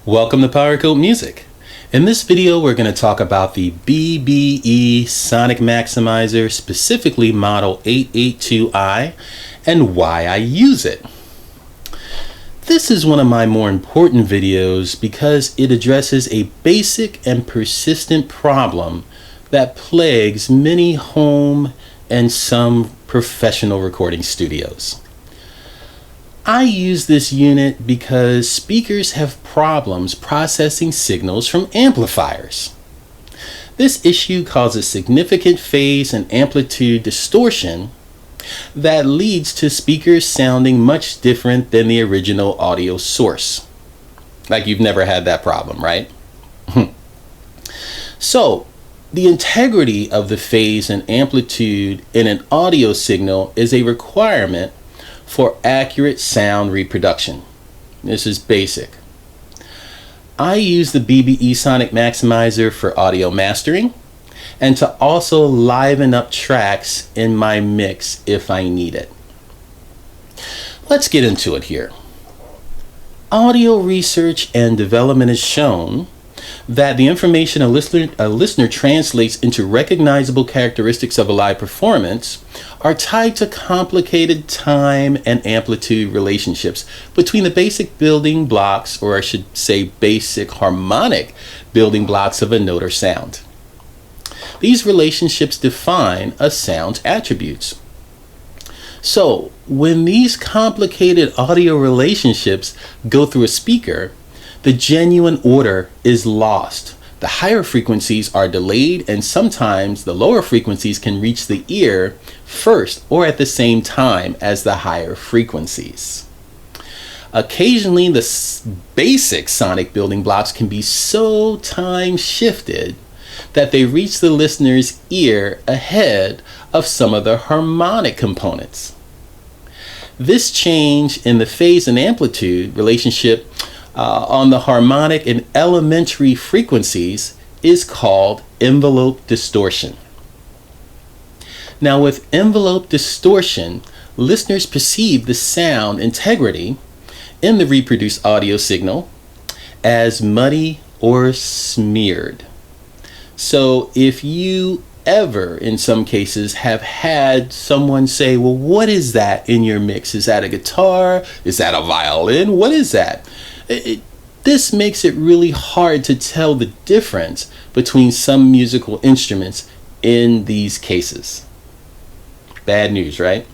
Welcome to Powercoat Music. In this video, we're going to talk about the BBE Sonic Maximizer, specifically model 882i, and why I use it. This is one of my more important videos because it addresses a basic and persistent problem that plagues many home and some professional recording studios. I use this unit because speakers have problems processing signals from amplifiers. This issue causes significant phase and amplitude distortion that leads to speakers sounding much different than the original audio source. Like you've never had that problem, right? So, the integrity of the phase and amplitude in an audio signal is a requirement for accurate sound reproduction. This is basic. I use the BBE Sonic Maximizer for audio mastering and to also liven up tracks in my mix if I need it. Let's get into it here. Audio research and development has shown that the information a listener translates into recognizable characteristics of a live performance are tied to complicated time and amplitude relationships between the basic building blocks, or I should say basic harmonic building blocks of a note or sound. These relationships define a sound's attributes. So, when these complicated audio relationships go through a speaker, the genuine order is lost. The higher frequencies are delayed, and sometimes the lower frequencies can reach the ear first or at the same time as the higher frequencies. Occasionally, the basic sonic building blocks can be so time shifted that they reach the listener's ear ahead of some of the harmonic components. This change in the phase and amplitude relationship on the harmonic and elementary frequencies is called envelope distortion. Now, with envelope distortion, listeners perceive the sound integrity in the reproduced audio signal as muddy or smeared. So if you ever, in some cases, have had someone say, well, what is that in your mix? Is that a guitar? Is that a violin? What is that? This makes it really hard to tell the difference between some musical instruments in these cases. Bad news, right?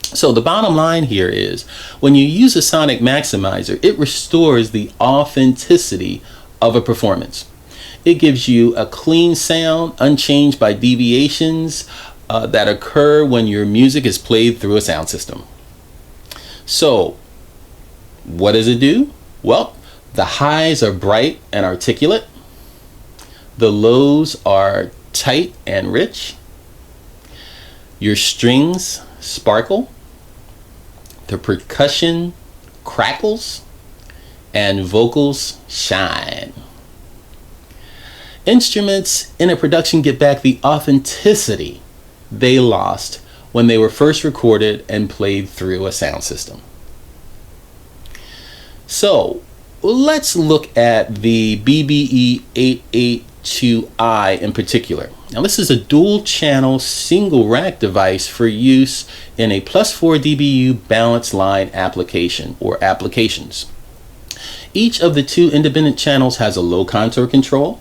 So the bottom line here is, when you use a Sonic Maximizer, it restores the authenticity of a performance. It gives you a clean sound, unchanged by deviations that occur when your music is played through a sound system. So, what does it do? Well, the highs are bright and articulate. The lows are tight and rich. Your strings sparkle. The percussion crackles. And vocals shine. Instruments in a production get back the authenticity they lost when they were first recorded and played through a sound system. So, let's look at the BBE 882i in particular. Now, this is a dual channel single rack device for use in a +4 dBu balance line application or applications. Each of the two independent channels has a low contour control,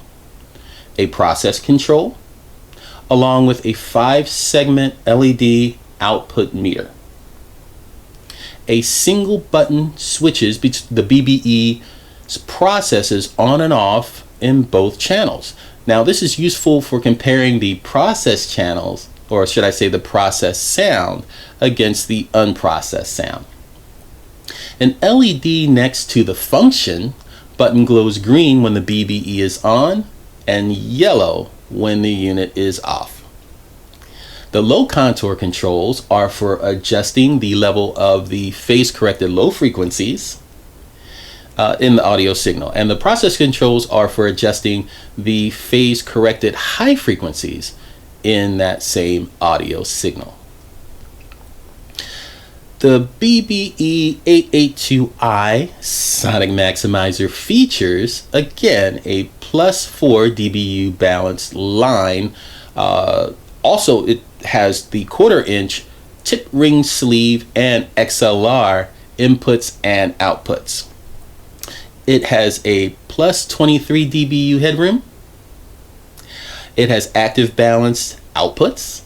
a process control, along with a 5-segment LED output meter. A single button switches the BBE's processes on and off in both channels. Now, this is useful for comparing the process channels, or should I say the process sound, against the unprocessed sound. An LED next to the function button glows green when the BBE is on and yellow when the unit is off. The low contour controls are for adjusting the level of the phase corrected low frequencies in the audio signal, and the process controls are for adjusting the phase corrected high frequencies in that same audio signal. The BBE 882i Sonic Maximizer features, again, a +4 dBu balanced line. Also, it has the 1/4 inch tip ring sleeve and XLR inputs and outputs. It has a +23 dBu headroom. It has active balanced outputs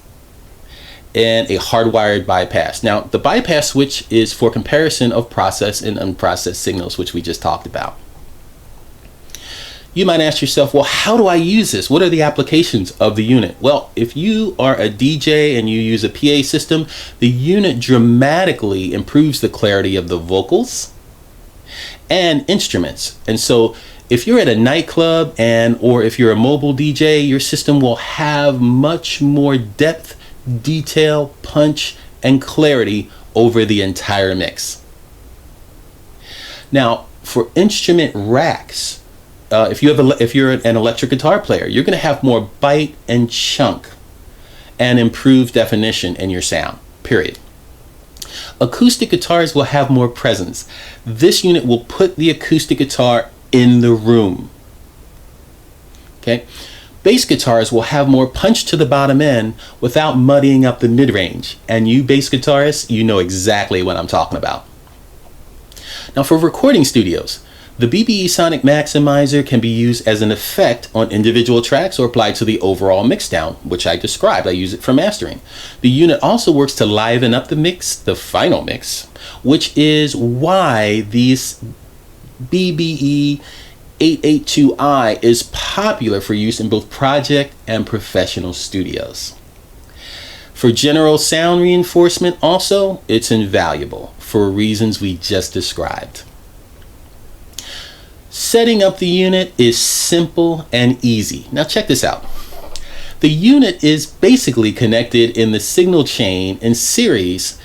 and a hardwired bypass. Now, the bypass switch is for comparison of processed and unprocessed signals, which we just talked about. You might ask yourself, well, how do I use this? What are the applications of the unit? Well, if you are a DJ and you use a PA system, the unit dramatically improves the clarity of the vocals and instruments. And so if you're at a nightclub or if you're a mobile DJ, your system will have much more depth, detail, punch, and clarity over the entire mix. Now, for instrument racks, if you're an electric guitar player, you're going to have more bite and chunk and improved definition in your sound, period. Acoustic guitars will have more presence. This unit will put the acoustic guitar in the room. Okay? Bass guitars will have more punch to the bottom end without muddying up the mid-range. And you bass guitarists, you know exactly what I'm talking about. Now, for recording studios, the BBE Sonic Maximizer can be used as an effect on individual tracks or applied to the overall mixdown, which I described. I use it for mastering. The unit also works to liven up the mix, the final mix, which is why these BBE 882i is popular for use in both project and professional studios. For general sound reinforcement also, it's invaluable for reasons we just described. Setting up the unit is simple and easy. Now check this out. The unit is basically connected in the signal chain in series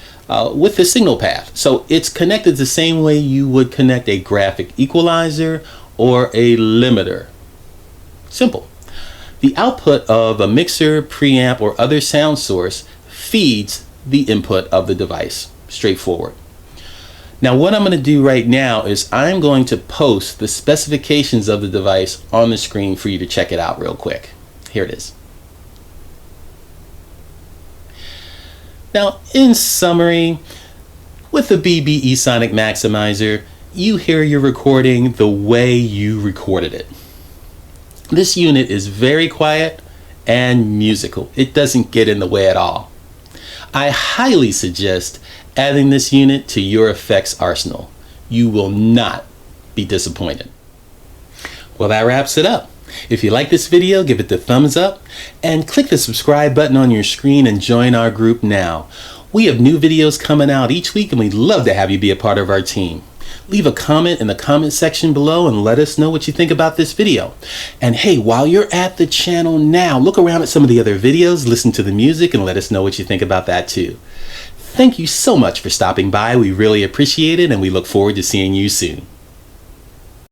with the signal path. So it's connected the same way you would connect a graphic equalizer or a limiter. Simple. The output of a mixer, preamp, or other sound source feeds the input of the device. Straightforward. Now what I'm going to do right now is I'm going to post the specifications of the device on the screen for you to check it out real quick. Here it is. Now, in summary, with the BBE Sonic Maximizer, you hear your recording the way you recorded it. This unit is very quiet and musical. It doesn't get in the way at all. I highly suggest adding this unit to your effects arsenal. You will not be disappointed. Well, that wraps it up. If you like this video, give it the thumbs up and click the subscribe button on your screen and join our group now. We have new videos coming out each week and we'd love to have you be a part of our team. Leave a comment in the comment section below and let us know what you think about this video. And hey, while you're at the channel now, look around at some of the other videos, listen to the music, and let us know what you think about that too. Thank you so much for stopping by. We really appreciate it and we look forward to seeing you soon.